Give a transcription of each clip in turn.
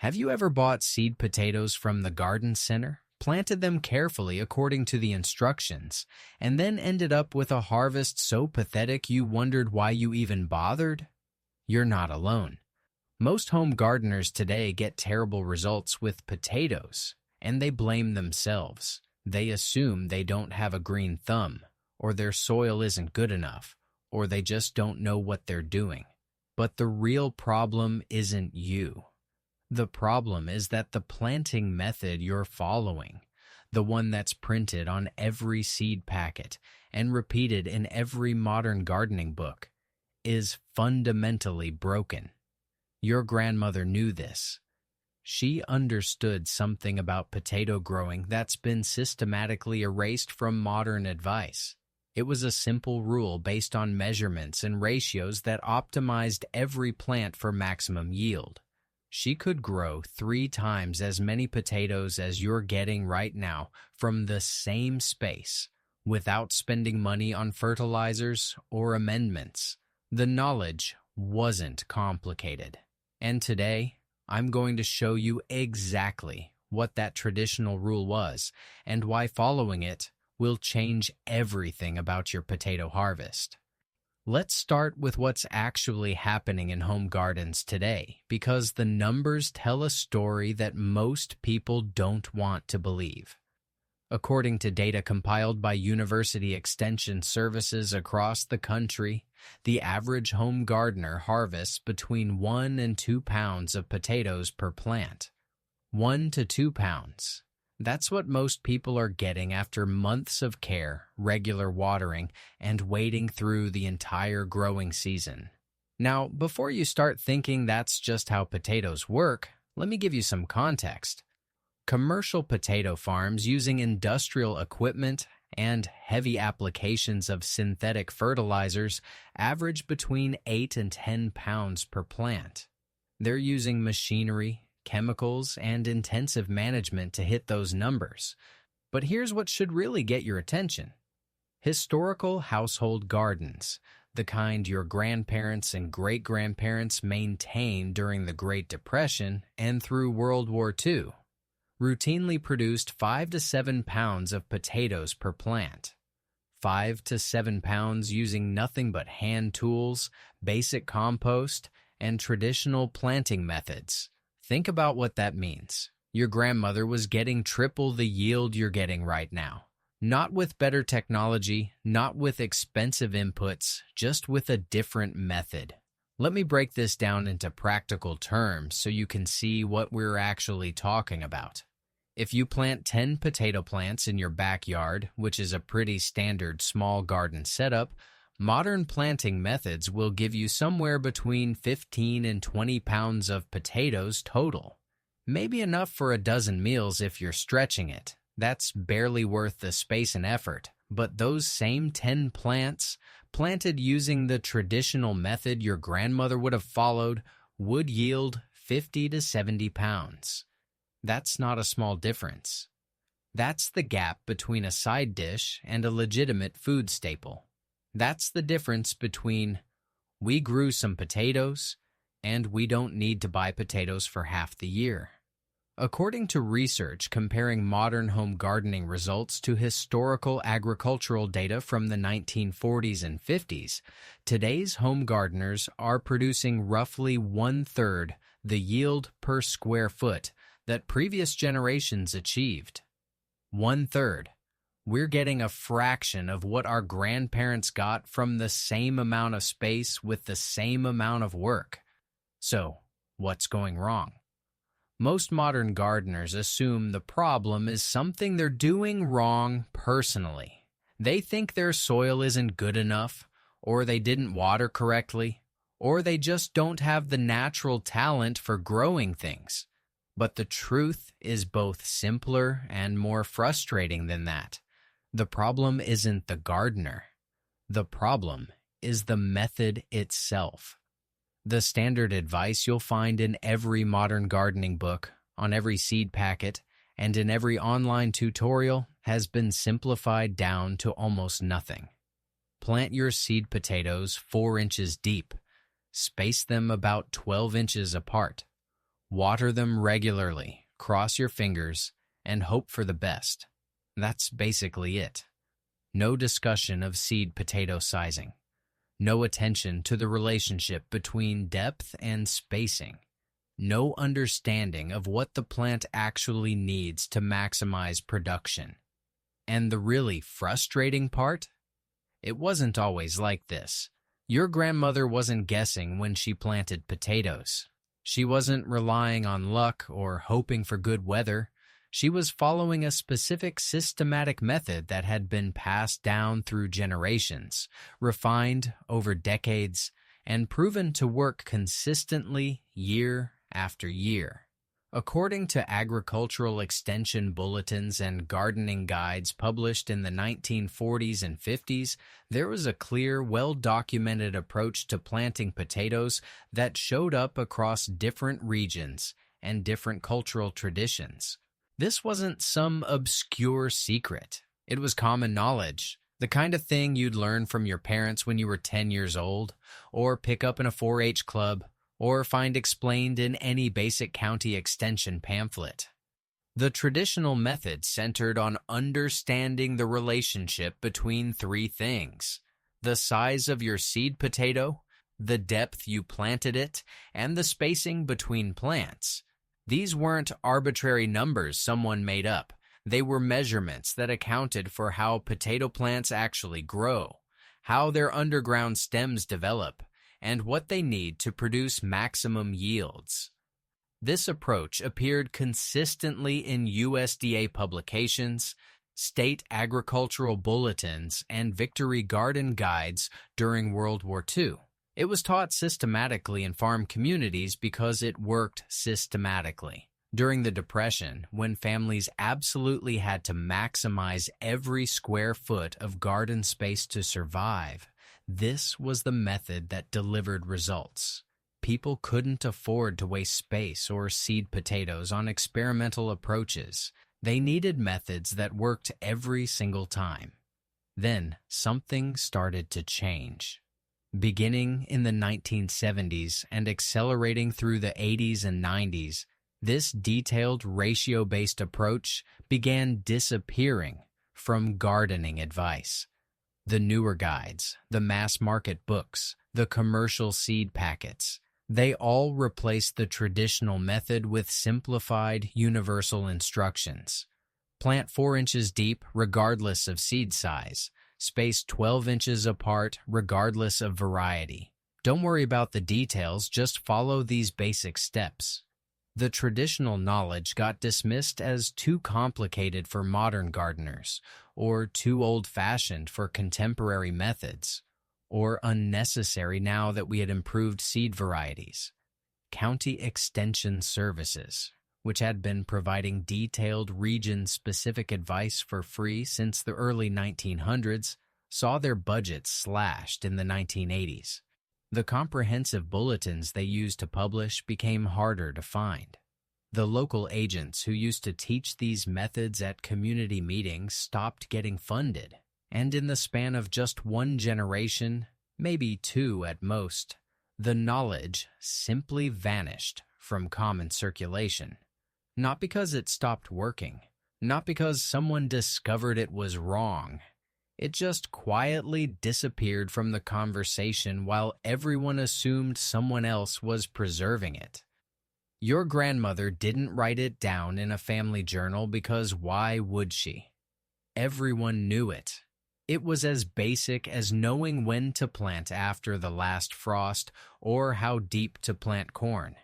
Have you ever bought seed potatoes from the garden center, planted them carefully according to the instructions, and then ended up with a harvest so pathetic you wondered why you even bothered? You're not alone. Most home gardeners today get terrible results with potatoes, and they blame themselves. They assume they don't have a green thumb, or their soil isn't good enough, or they just don't know what they're doing. But the real problem isn't you. The problem is that the planting method you're following, the one that's printed on every seed packet and repeated in every modern gardening book, is fundamentally broken. Your grandmother knew this. She understood something about potato growing that's been systematically erased from modern advice. It was a simple rule based on measurements and ratios that optimized every plant for maximum yield. She could grow 3 times as many potatoes as you're getting right now from the same space without spending money on fertilizers or amendments. The knowledge wasn't complicated. And today, I'm going to show you exactly what that traditional rule was and why following it will change everything about your potato harvest. Let's start with what's actually happening in home gardens today, because the numbers tell a story that most people don't want to believe. According to data compiled by University Extension Services across the country, the average home gardener harvests between 1 and 2 pounds of potatoes per plant. 1 to 2 pounds. That's what most people are getting after months of care, regular watering, and waiting through the entire growing season. Now, before you start thinking that's just how potatoes work, let me give you some context. Commercial potato farms using industrial equipment and heavy applications of synthetic fertilizers average between 8 and 10 pounds per plant. They're using machinery, chemicals, and intensive management to hit those numbers. But here's what should really get your attention. Historical household gardens, the kind your grandparents and great-grandparents maintained during the Great Depression and through World War II, routinely produced 5 to 7 pounds of potatoes per plant. 5 to 7 pounds using nothing but hand tools, basic compost, and traditional planting methods. Think about what that means. Your grandmother was getting triple the yield you're getting right now. Not with better technology, not with expensive inputs, just with a different method. Let me break this down into practical terms so you can see what we're actually talking about. If you plant 10 potato plants in your backyard, which is a pretty standard small garden setup, modern planting methods will give you somewhere between 15 and 20 pounds of potatoes total. Maybe enough for a dozen meals if you're stretching it. That's barely worth the space and effort. But those same 10 plants, planted using the traditional method your grandmother would have followed, would yield 50 to 70 pounds. That's not a small difference. That's the gap between a side dish and a legitimate food staple. That's the difference between we grew some potatoes and we don't need to buy potatoes for half the year. According to research comparing modern home gardening results to historical agricultural data from the 1940s and 50s, today's home gardeners are producing roughly 1/3 the yield per square foot that previous generations achieved. 1/3. We're getting a fraction of what our grandparents got from the same amount of space with the same amount of work. So, what's going wrong? Most modern gardeners assume the problem is something they're doing wrong personally. They think their soil isn't good enough, or they didn't water correctly, or they just don't have the natural talent for growing things. But the truth is both simpler and more frustrating than that. The problem isn't the gardener. The problem is the method itself. The standard advice you'll find in every modern gardening book, on every seed packet, and in every online tutorial has been simplified down to almost nothing. Plant your seed potatoes 4 inches deep. Space them about 12 inches apart. Water them regularly, cross your fingers, and hope for the best. That's basically it. No discussion of seed potato sizing. No attention to the relationship between depth and spacing. No understanding of what the plant actually needs to maximize production. And the really frustrating part? It wasn't always like this. Your grandmother wasn't guessing when she planted potatoes. She wasn't relying on luck or hoping for good weather. She was following a specific systematic method that had been passed down through generations, refined over decades, and proven to work consistently year after year. According to agricultural extension bulletins and gardening guides published in the 1940s and 50s, there was a clear, well-documented approach to planting potatoes that showed up across different regions and different cultural traditions. This wasn't some obscure secret. It was common knowledge, the kind of thing you'd learn from your parents when you were 10 years old, or pick up in a 4-H club, or find explained in any basic county extension pamphlet. The traditional method centered on understanding the relationship between three things: the size of your seed potato, the depth you planted it, and the spacing between plants. These weren't arbitrary numbers someone made up. They were measurements that accounted for how potato plants actually grow, how their underground stems develop, and what they need to produce maximum yields. This approach appeared consistently in USDA publications, state agricultural bulletins, and victory garden guides during World War II. It was taught systematically in farm communities because it worked systematically. During the Depression, when families absolutely had to maximize every square foot of garden space to survive, this was the method that delivered results. People couldn't afford to waste space or seed potatoes on experimental approaches. They needed methods that worked every single time. Then, something started to change. Beginning in the 1970s and accelerating through the 80s and 90s, this detailed ratio-based approach began disappearing from gardening advice. The newer guides, the mass-market books, the commercial seed packets, they all replaced the traditional method with simplified, universal instructions. Plant 4 inches deep regardless of seed size. Space 12 inches apart regardless of variety. Don't worry about the details, just follow these basic steps. The traditional knowledge got dismissed as too complicated for modern gardeners, or too old-fashioned for contemporary methods, or unnecessary now that we had improved seed varieties. County Extension Services, which had been providing detailed region-specific advice for free since the early 1900s, saw their budgets slashed in the 1980s. The comprehensive bulletins they used to publish became harder to find. The local agents who used to teach these methods at community meetings stopped getting funded, and in the span of just one generation, maybe 2 at most, the knowledge simply vanished from common circulation. Not because it stopped working, not because someone discovered it was wrong. It just quietly disappeared from the conversation while everyone assumed someone else was preserving it. Your grandmother didn't write it down in a family journal because why would she? Everyone knew it. It was as basic as knowing when to plant after the last frost or how deep to plant corn.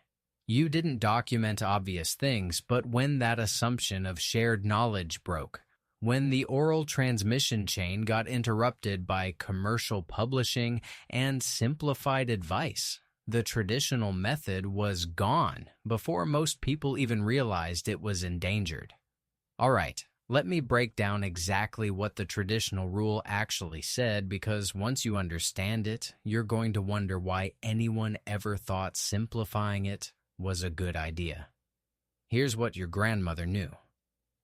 You didn't document obvious things, but when that assumption of shared knowledge broke, when the oral transmission chain got interrupted by commercial publishing and simplified advice, the traditional method was gone before most people even realized it was endangered. All right, let me break down exactly what the traditional rule actually said, because once you understand it, you're going to wonder why anyone ever thought simplifying it was a good idea. Here's what your grandmother knew.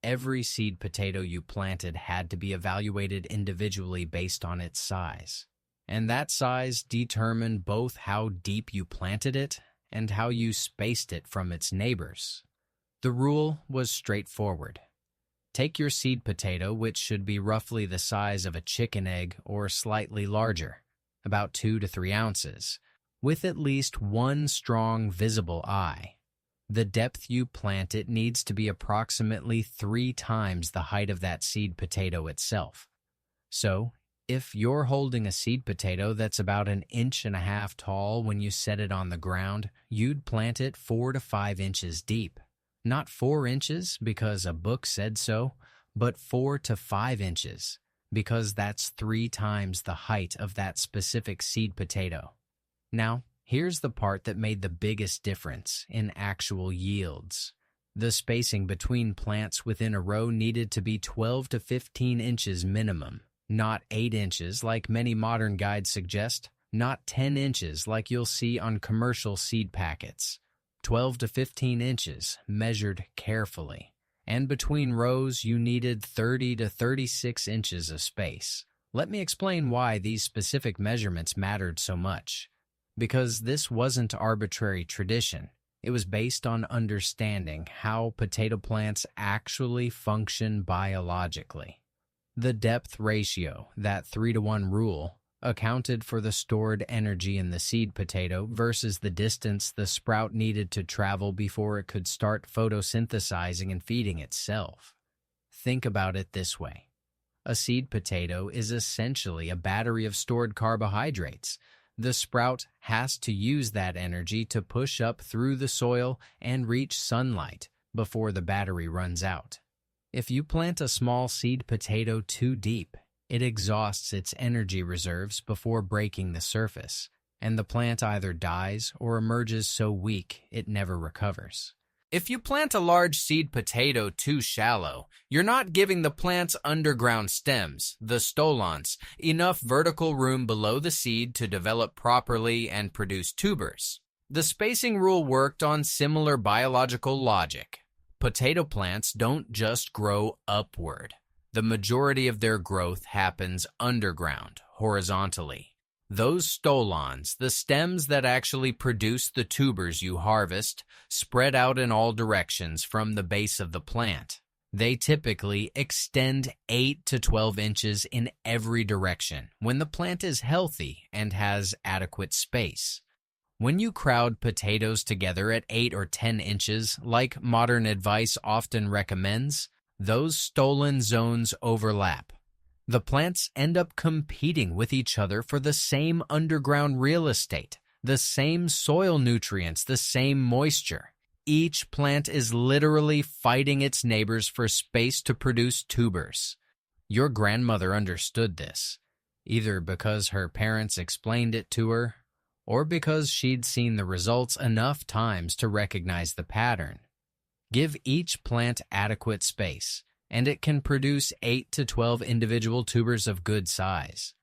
Every seed potato you planted had to be evaluated individually based on its size. And that size determined both how deep you planted it and how you spaced it from its neighbors. The rule was straightforward. Take your seed potato, which should be roughly the size of a chicken egg or slightly larger, about 2 to 3 ounces, with at least one strong visible eye. The depth you plant it needs to be approximately 3 times the height of that seed potato itself. So, if you're holding a seed potato that's about 1.5 inches tall when you set it on the ground, you'd plant it 4 to 5 inches deep. Not 4 inches because a book said so, but 4 to 5 inches because that's 3 times the height of that specific seed potato. Now, here's the part that made the biggest difference in actual yields. The spacing between plants within a row needed to be 12 to 15 inches minimum, not 8 inches like many modern guides suggest, not 10 inches like you'll see on commercial seed packets. 12 to 15 inches, measured carefully. And between rows, you needed 30 to 36 inches of space. Let me explain why these specific measurements mattered so much. Because this wasn't arbitrary tradition. It was based on understanding how potato plants actually function biologically. The depth ratio, that 3-to-1 rule, accounted for the stored energy in the seed potato versus the distance the sprout needed to travel before it could start photosynthesizing and feeding itself. Think about it this way. A seed potato is essentially a battery of stored carbohydrates. The sprout has to use that energy to push up through the soil and reach sunlight before the battery runs out. If you plant a small seed potato too deep, it exhausts its energy reserves before breaking the surface, and the plant either dies or emerges so weak it never recovers. If you plant a large seed potato too shallow, you're not giving the plant's underground stems, the stolons, enough vertical room below the seed to develop properly and produce tubers. The spacing rule worked on similar biological logic. Potato plants don't just grow upward. The majority of their growth happens underground, horizontally. Those stolons, the stems that actually produce the tubers you harvest, spread out in all directions from the base of the plant. They typically extend 8 to 12 inches in every direction when the plant is healthy and has adequate space. When you crowd potatoes together at 8 or 10 inches, like modern advice often recommends, those stolon zones overlap. The plants end up competing with each other for the same underground real estate, the same soil nutrients, the same moisture. Each plant is literally fighting its neighbors for space to produce tubers. Your grandmother understood this, either because her parents explained it to her, or because she'd seen the results enough times to recognize the pattern. Give each plant adequate space, and it can produce 8 to 12 individual tubers of good size.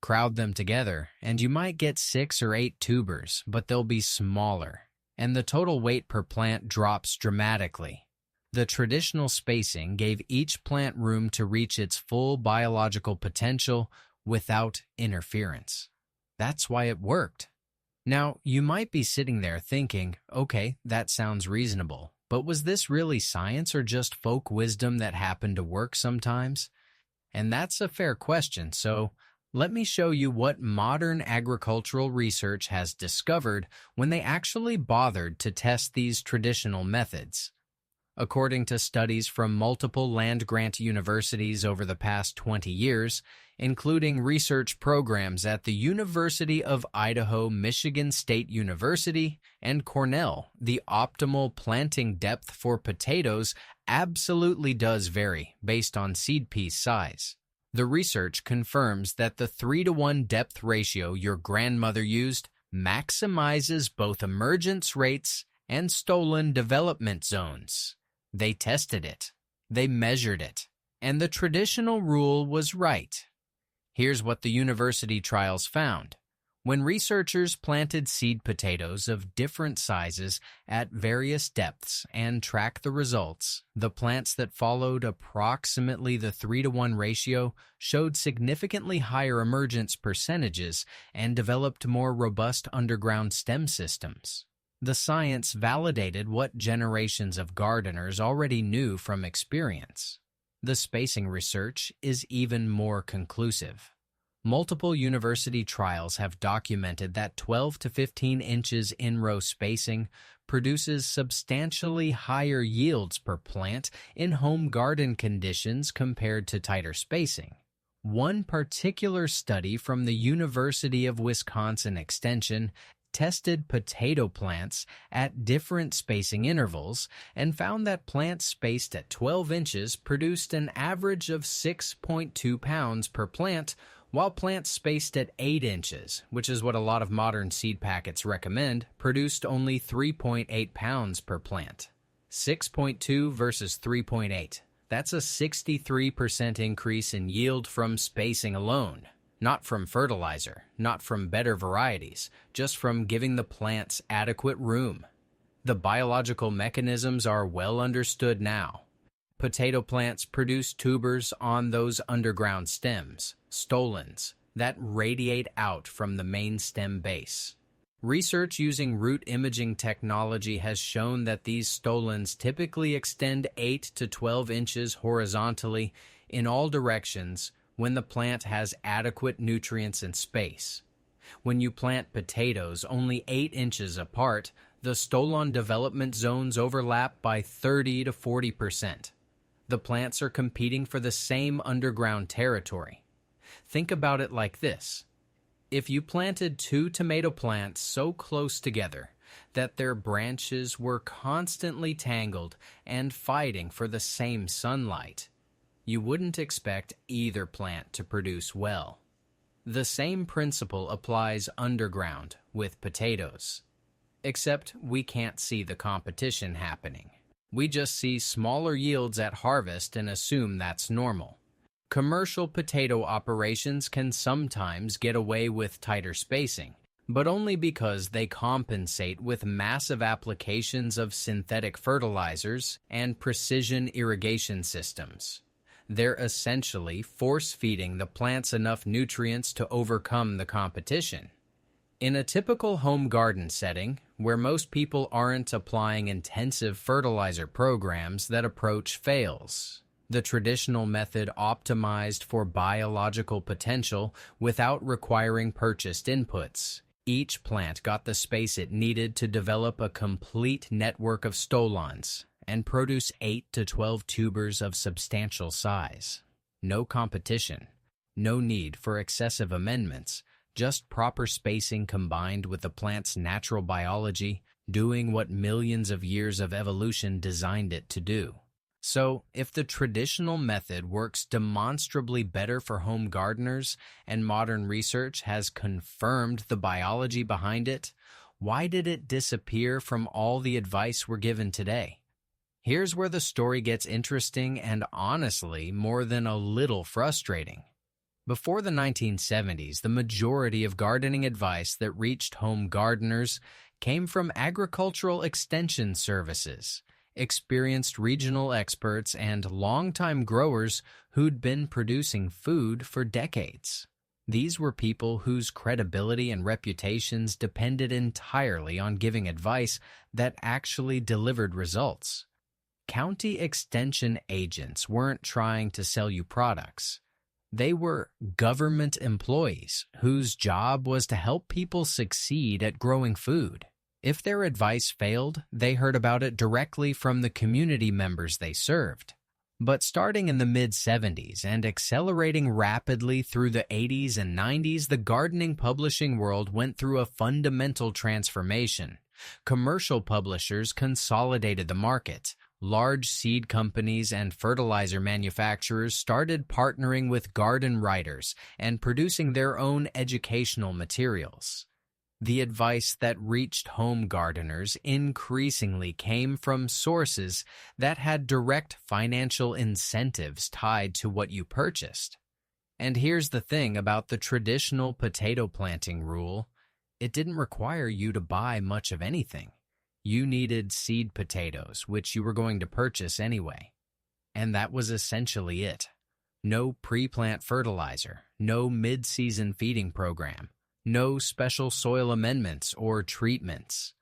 Crowd them together, and you might get 6 or 8 tubers, but they'll be smaller, and the total weight per plant drops dramatically. The traditional spacing gave each plant room to reach its full biological potential without interference. That's why it worked. Now, you might be sitting there thinking, okay, that sounds reasonable. But was this really science or just folk wisdom that happened to work sometimes? And that's a fair question, so let me show you what modern agricultural research has discovered when they actually bothered to test these traditional methods. According to studies from multiple land-grant universities over the past 20 years, including research programs at the University of Idaho, Michigan State University, and Cornell, the optimal planting depth for potatoes absolutely does vary based on seed piece size. The research confirms that the 3-to-1 depth ratio your grandmother used maximizes both emergence rates and stolon development zones. They tested it, they measured it, and the traditional rule was right. Here's what the university trials found. When researchers planted seed potatoes of different sizes at various depths and tracked the results, the plants that followed approximately the 3-to-1 ratio showed significantly higher emergence percentages and developed more robust underground stem systems. The science validated what generations of gardeners already knew from experience. The spacing research is even more conclusive. Multiple university trials have documented that 12 to 15 inches in-row spacing produces substantially higher yields per plant in home garden conditions compared to tighter spacing. One particular study from the University of Wisconsin Extension tested potato plants at different spacing intervals and found that plants spaced at 12 inches produced an average of 6.2 pounds per plant, while plants spaced at 8 inches, which is what a lot of modern seed packets recommend, produced only 3.8 pounds per plant. 6.2 versus 3.8. That's a 63% increase in yield from spacing alone. Not from fertilizer, not from better varieties, just from giving the plants adequate room. The biological mechanisms are well understood now. Potato plants produce tubers on those underground stems, stolons, that radiate out from the main stem base. Research using root imaging technology has shown that these stolons typically extend 8 to 12 inches horizontally in all directions when the plant has adequate nutrients and space. When you plant potatoes only 8 inches apart, the stolon development zones overlap by 30 to 40%. The plants are competing for the same underground territory. Think about it like this. If you planted 2 tomato plants so close together that their branches were constantly tangled and fighting for the same sunlight, you wouldn't expect either plant to produce well. The same principle applies underground with potatoes. Except we can't see the competition happening. We just see smaller yields at harvest and assume that's normal. Commercial potato operations can sometimes get away with tighter spacing, but only because they compensate with massive applications of synthetic fertilizers and precision irrigation systems. They're essentially force-feeding the plants enough nutrients to overcome the competition. In a typical home garden setting, where most people aren't applying intensive fertilizer programs, that approach fails. The traditional method optimized for biological potential without requiring purchased inputs. Each plant got the space it needed to develop a complete network of stolons and produce 8 to 12 tubers of substantial size. No competition, no need for excessive amendments, just proper spacing combined with the plant's natural biology, doing what millions of years of evolution designed it to do. So, if the traditional method works demonstrably better for home gardeners and modern research has confirmed the biology behind it, why did it disappear from all the advice we're given today? Here's where the story gets interesting and honestly more than a little frustrating. Before the 1970s, the majority of gardening advice that reached home gardeners came from agricultural extension services, experienced regional experts, and longtime growers who'd been producing food for decades. These were people whose credibility and reputations depended entirely on giving advice that actually delivered results. County extension agents weren't trying to sell you products. They were government employees whose job was to help people succeed at growing food. If their advice failed, they heard about it directly from the community members they served. But starting in the mid-70s and accelerating rapidly through the 80s and 90s, the gardening publishing world went through a fundamental transformation. Commercial publishers consolidated the market. Large seed companies and fertilizer manufacturers started partnering with garden writers and producing their own educational materials. The advice that reached home gardeners increasingly came from sources that had direct financial incentives tied to what you purchased. And here's the thing about the traditional potato planting rule: it didn't require you to buy much of anything. You needed seed potatoes, which you were going to purchase anyway. And that was essentially it. No pre-plant fertilizer, no mid-season feeding program, no special soil amendments or treatments.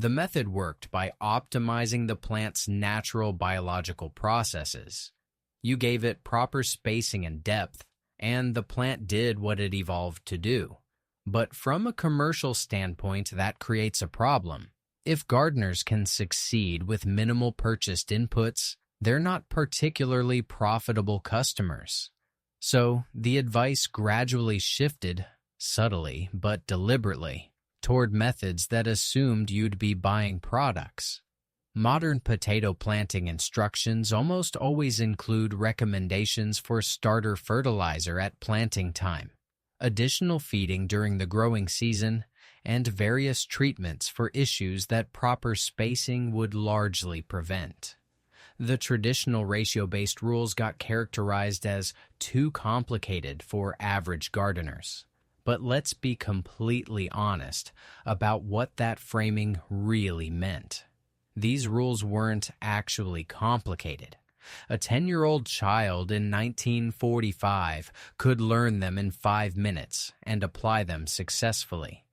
The method worked by optimizing the plant's natural biological processes. You gave it proper spacing and depth, and the plant did what it evolved to do. But from a commercial standpoint, that creates a problem. If gardeners can succeed with minimal purchased inputs, they're not particularly profitable customers. So the advice gradually shifted, subtly but deliberately, toward methods that assumed you'd be buying products. Modern potato planting instructions almost always include recommendations for starter fertilizer at planting time, additional feeding during the growing season, and various treatments for issues that proper spacing would largely prevent. The traditional ratio-based rules got characterized as too complicated for average gardeners. But let's be completely honest about what that framing really meant. These rules weren't actually complicated. A 10-year-old child in 1945 could learn them in 5 minutes and apply them successfully.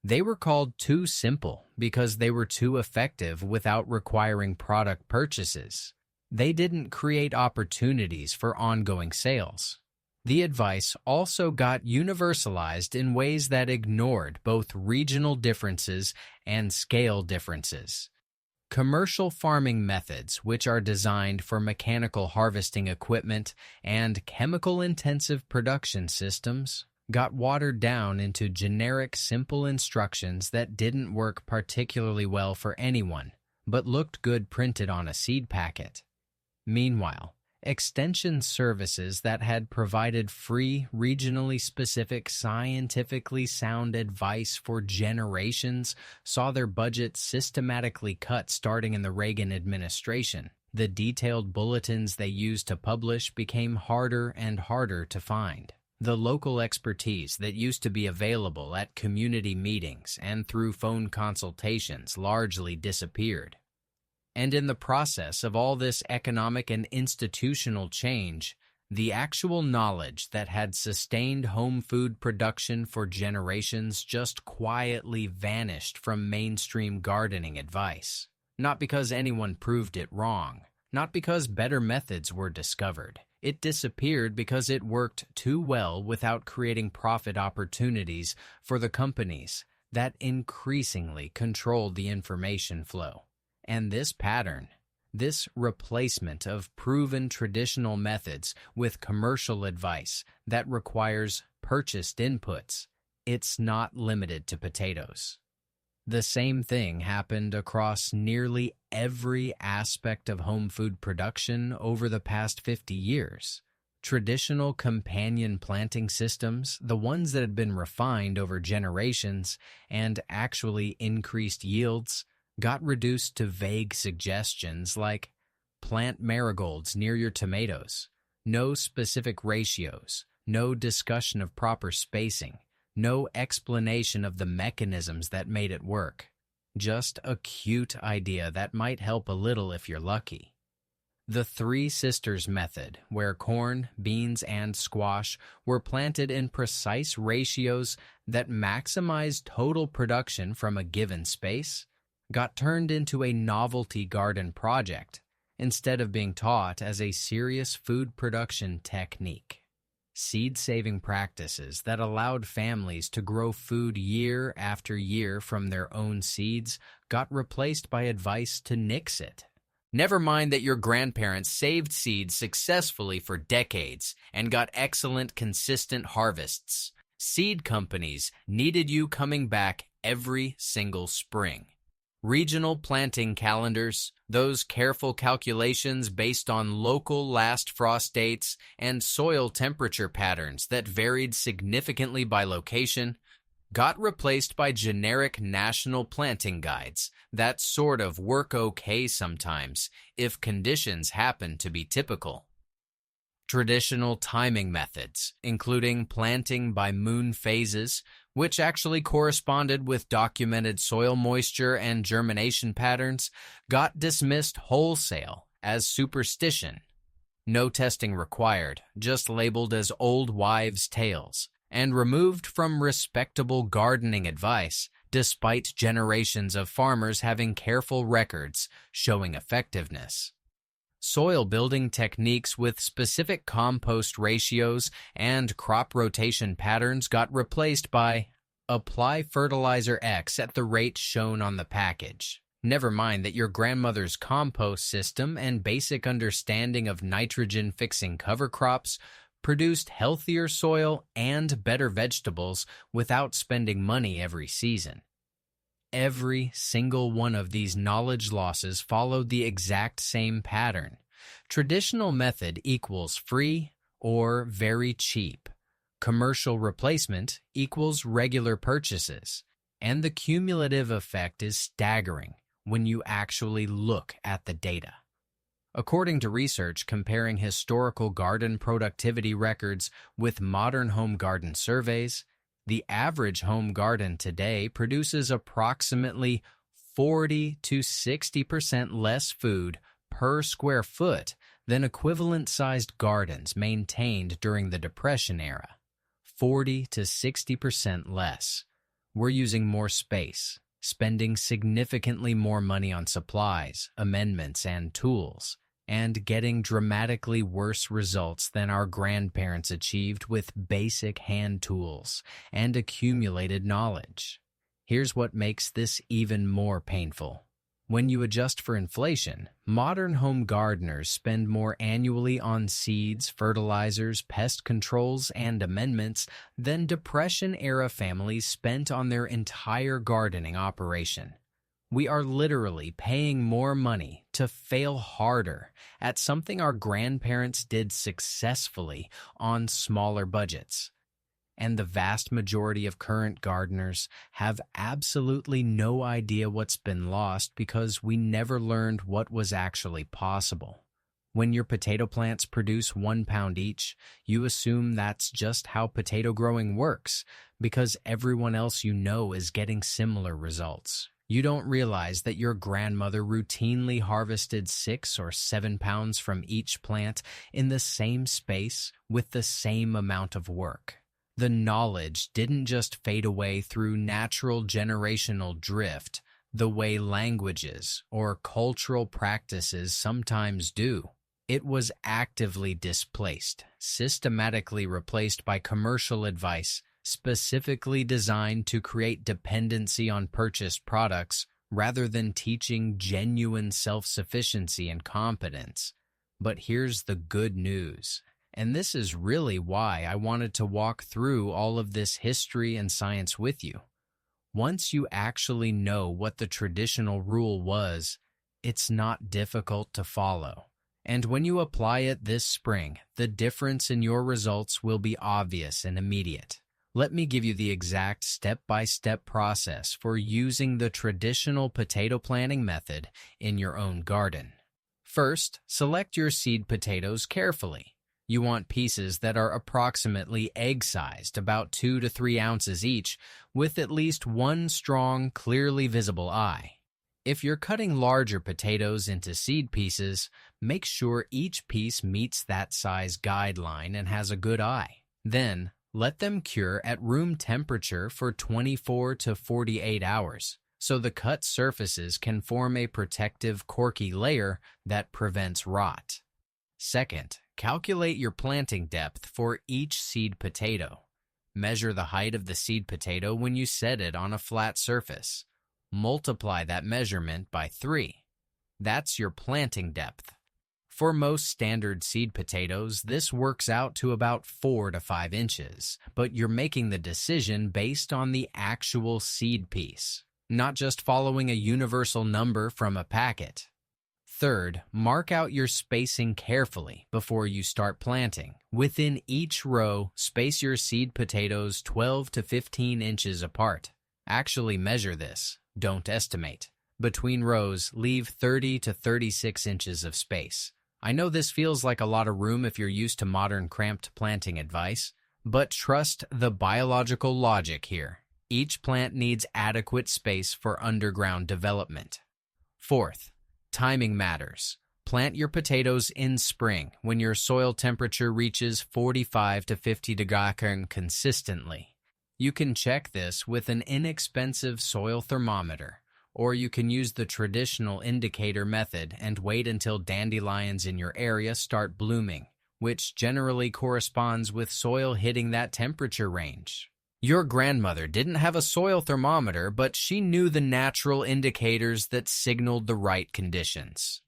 They were called too simple because they were too effective without requiring product purchases. They didn't create opportunities for ongoing sales. The advice also got universalized in ways that ignored both regional differences and scale differences. Commercial farming methods, which are designed for mechanical harvesting equipment and chemical-intensive production systems, got watered down into generic, simple instructions that didn't work particularly well for anyone, but looked good printed on a seed packet. Meanwhile, extension services that had provided free, regionally specific, scientifically sound advice for generations saw their budgets systematically cut starting in the Reagan administration. The detailed bulletins they used to publish became harder and harder to find. The local expertise that used to be available at community meetings and through phone consultations largely disappeared. And in the process of all this economic and institutional change, the actual knowledge that had sustained home food production for generations just quietly vanished from mainstream gardening advice. Not because anyone proved it wrong, not because better methods were discovered. It disappeared because it worked too well without creating profit opportunities for the companies that increasingly controlled the information flow. And this pattern, this replacement of proven traditional methods with commercial advice that requires purchased inputs, it's not limited to potatoes. The same thing happened across nearly every aspect of home food production over the past 50 years. Traditional companion planting systems, the ones that had been refined over generations and actually increased yields, got reduced to vague suggestions like plant marigolds near your tomatoes, no specific ratios, no discussion of proper spacing, no explanation of the mechanisms that made it work. Just a cute idea that might help a little if you're lucky. The Three Sisters method, where corn, beans, and squash were planted in precise ratios that maximized total production from a given space, got turned into a novelty garden project instead of being taught as a serious food production technique. Seed-saving practices that allowed families to grow food year after year from their own seeds got replaced by advice to nix it. Never mind that your grandparents saved seeds successfully for decades and got excellent, consistent harvests. Seed companies needed you coming back every single spring. Regional planting calendars, those careful calculations based on local last frost dates and soil temperature patterns that varied significantly by location, got replaced by generic national planting guides that sort of work okay sometimes if conditions happen to be typical. Traditional timing methods, including planting by moon phases, which actually corresponded with documented soil moisture and germination patterns, got dismissed wholesale as superstition. No testing required, just labeled as old wives' tales, and removed from respectable gardening advice despite generations of farmers having careful records showing effectiveness. Soil building techniques with specific compost ratios and crop rotation patterns got replaced by apply fertilizer X at the rate shown on the package. Never mind that your grandmother's compost system and basic understanding of nitrogen-fixing cover crops produced healthier soil and better vegetables without spending money every season. Every single one of these knowledge losses followed the exact same pattern. Traditional method equals free or very cheap. Commercial replacement equals regular purchases. And the cumulative effect is staggering when you actually look at the data. According to research comparing historical garden productivity records with modern home garden surveys, the average home garden today produces approximately 40 to 60% less food per square foot than equivalent-sized gardens maintained during the Depression era. 40 to 60% less. We're using more space, spending significantly more money on supplies, amendments, and tools, and getting dramatically worse results than our grandparents achieved with basic hand tools and accumulated knowledge. Here's what makes this even more painful. When you adjust for inflation, modern home gardeners spend more annually on seeds, fertilizers, pest controls, and amendments than Depression-era families spent on their entire gardening operation. We are literally paying more money to fail harder at something our grandparents did successfully on smaller budgets. And the vast majority of current gardeners have absolutely no idea what's been lost because we never learned what was actually possible. When your potato plants produce 1 pound each, you assume that's just how potato growing works because everyone else you know is getting similar results. You don't realize that your grandmother routinely harvested 6 or 7 pounds from each plant in the same space with the same amount of work. The knowledge didn't just fade away through natural generational drift, the way languages or cultural practices sometimes do. It was actively displaced, systematically replaced by commercial advice, specifically designed to create dependency on purchased products rather than teaching genuine self-sufficiency and competence. But here's the good news. And this is really why I wanted to walk through all of this history and science with you. Once you actually know what the traditional rule was, it's not difficult to follow. And when you apply it this spring, the difference in your results will be obvious and immediate. Let me give you the exact step-by-step process for using the traditional potato planting method in your own garden. First, select your seed potatoes carefully. You want pieces that are approximately egg-sized, about 2 to 3 ounces each, with at least one strong, clearly visible eye. If you're cutting larger potatoes into seed pieces, make sure each piece meets that size guideline and has a good eye. Then, let them cure at room temperature for 24 to 48 hours, so the cut surfaces can form a protective corky layer that prevents rot. Second, calculate your planting depth for each seed potato. Measure the height of the seed potato when you set it on a flat surface. Multiply that measurement by 3. That's your planting depth. For most standard seed potatoes, this works out to about 4 to 5 inches, but you're making the decision based on the actual seed piece, not just following a universal number from a packet. Third, mark out your spacing carefully before you start planting. Within each row, space your seed potatoes 12 to 15 inches apart. Actually measure this, don't estimate. Between rows, leave 30 to 36 inches of space. I know this feels like a lot of room if you're used to modern cramped planting advice, but trust the biological logic here. Each plant needs adequate space for underground development. Fourth, timing matters. Plant your potatoes in spring when your soil temperature reaches 45 to 50 degrees consistently. You can check this with an inexpensive soil thermometer, or you can use the traditional indicator method and wait until dandelions in your area start blooming, which generally corresponds with soil hitting that temperature range. Your grandmother didn't have a soil thermometer, but she knew the natural indicators that signaled the right conditions.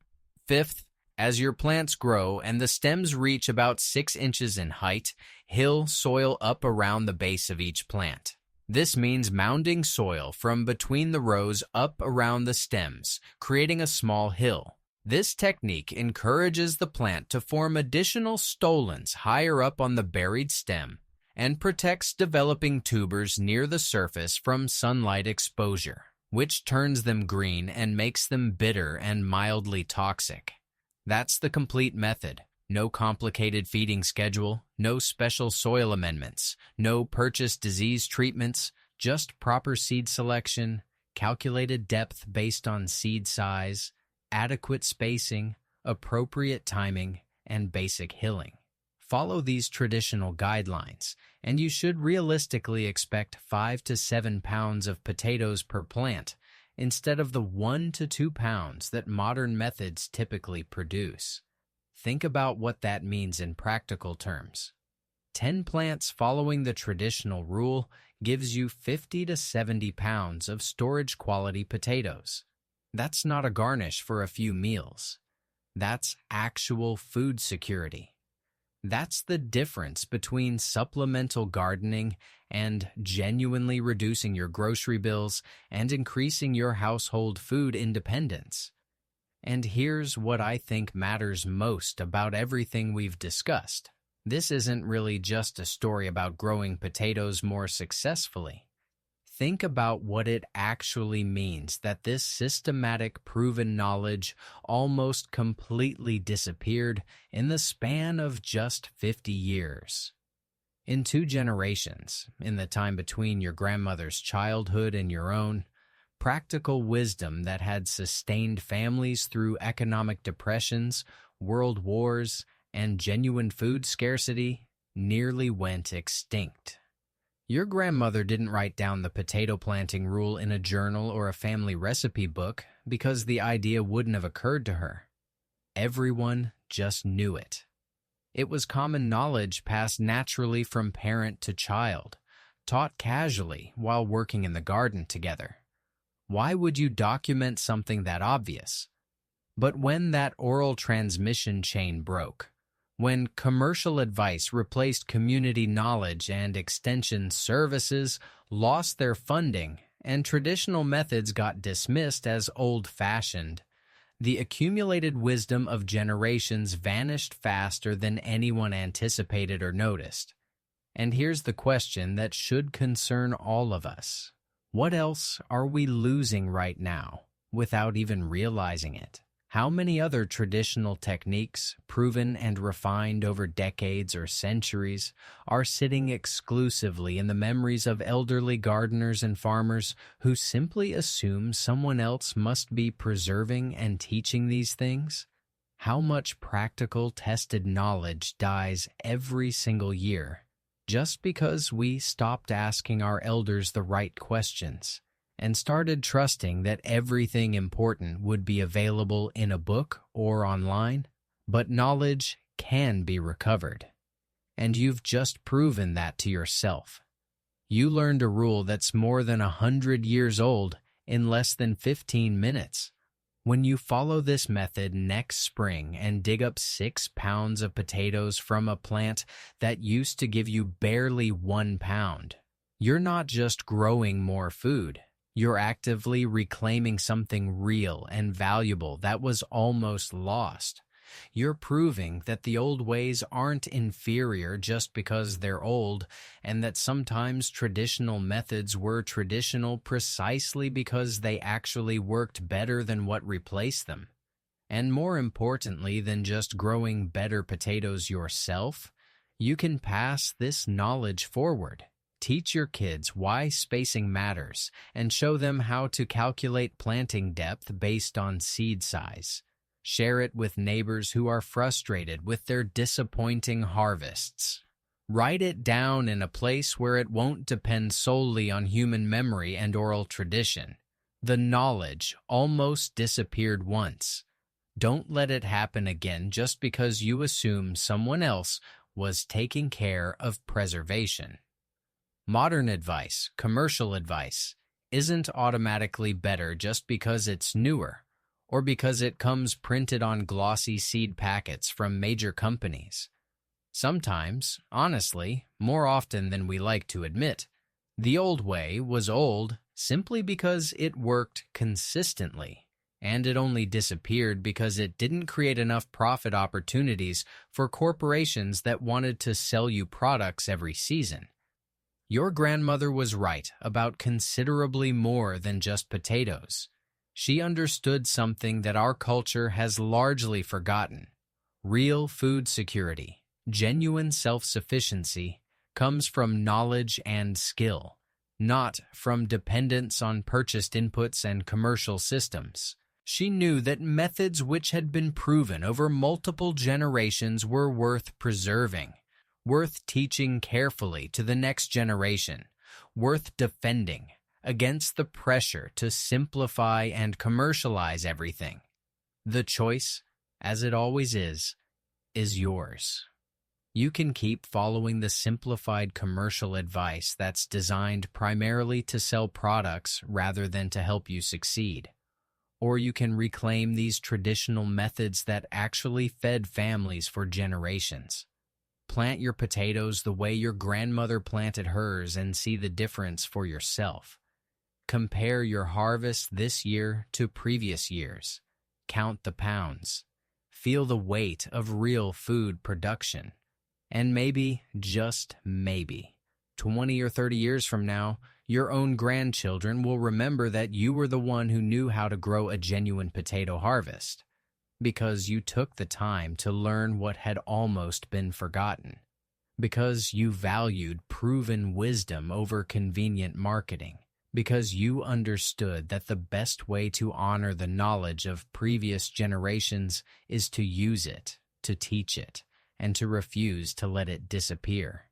Fifth, as your plants grow and the stems reach about 6 inches in height, hill soil up around the base of each plant. This means mounding soil from between the rows up around the stems, creating a small hill. This technique encourages the plant to form additional stolons higher up on the buried stem and protects developing tubers near the surface from sunlight exposure, which turns them green and makes them bitter and mildly toxic. That's the complete method. No complicated feeding schedule, no special soil amendments, no purchased disease treatments, just proper seed selection, calculated depth based on seed size, adequate spacing, appropriate timing, and basic hilling. Follow these traditional guidelines, and you should realistically expect 5 to 7 pounds of potatoes per plant instead of the 1 to 2 pounds that modern methods typically produce. Think about what that means in practical terms. 10 plants following the traditional rule gives you 50 to 70 pounds of storage-quality potatoes. That's not a garnish for a few meals. That's actual food security. That's the difference between supplemental gardening and genuinely reducing your grocery bills and increasing your household food independence. And here's what I think matters most about everything we've discussed. This isn't really just a story about growing potatoes more successfully. Think about what it actually means that this systematic, proven knowledge almost completely disappeared in the span of just 50 years. In 2 generations, in the time between your grandmother's childhood and your own, practical wisdom that had sustained families through economic depressions, world wars, and genuine food scarcity nearly went extinct. Your grandmother didn't write down the potato planting rule in a journal or a family recipe book because the idea wouldn't have occurred to her. Everyone just knew it. It was common knowledge passed naturally from parent to child, taught casually while working in the garden together. Why would you document something that obvious? But when that oral transmission chain broke, when commercial advice replaced community knowledge and extension services lost their funding and traditional methods got dismissed as old-fashioned, the accumulated wisdom of generations vanished faster than anyone anticipated or noticed. And here's the question that should concern all of us. What else are we losing right now without even realizing it? How many other traditional techniques, proven and refined over decades or centuries, are sitting exclusively in the memories of elderly gardeners and farmers who simply assume someone else must be preserving and teaching these things? How much practical, tested knowledge dies every single year just because we stopped asking our elders the right questions and started trusting that everything important would be available in a book or online? But knowledge can be recovered. And you've just proven that to yourself. You learned a rule that's more than 100 years old in less than 15 minutes. When you follow this method next spring and dig up 6 pounds of potatoes from a plant that used to give you barely 1 pound, you're not just growing more food. You're actively reclaiming something real and valuable that was almost lost. You're proving that the old ways aren't inferior just because they're old, and that sometimes traditional methods were traditional precisely because they actually worked better than what replaced them. And more importantly than just growing better potatoes yourself, you can pass this knowledge forward. Teach your kids why spacing matters and show them how to calculate planting depth based on seed size. Share it with neighbors who are frustrated with their disappointing harvests. Write it down in a place where it won't depend solely on human memory and oral tradition. The knowledge almost disappeared once. Don't let it happen again just because you assume someone else was taking care of preservation. Modern advice, commercial advice, isn't automatically better just because it's newer or because it comes printed on glossy seed packets from major companies. Sometimes, honestly, more often than we like to admit, the old way was old simply because it worked consistently, and it only disappeared because it didn't create enough profit opportunities for corporations that wanted to sell you products every season. Your grandmother was right about considerably more than just potatoes. She understood something that our culture has largely forgotten. Real food security, genuine self-sufficiency, comes from knowledge and skill, not from dependence on purchased inputs and commercial systems. She knew that methods which had been proven over multiple generations were worth preserving, worth teaching carefully to the next generation, worth defending against the pressure to simplify and commercialize everything. The choice, as it always is yours. You can keep following the simplified commercial advice that's designed primarily to sell products rather than to help you succeed. Or you can reclaim these traditional methods that actually fed families for generations. Plant your potatoes the way your grandmother planted hers and see the difference for yourself. Compare your harvest this year to previous years. Count the pounds. Feel the weight of real food production. And maybe, just maybe, 20 or 30 years from now, your own grandchildren will remember that you were the one who knew how to grow a genuine potato harvest, because you took the time to learn what had almost been forgotten, because you valued proven wisdom over convenient marketing, because you understood that the best way to honor the knowledge of previous generations is to use it, to teach it, and to refuse to let it disappear.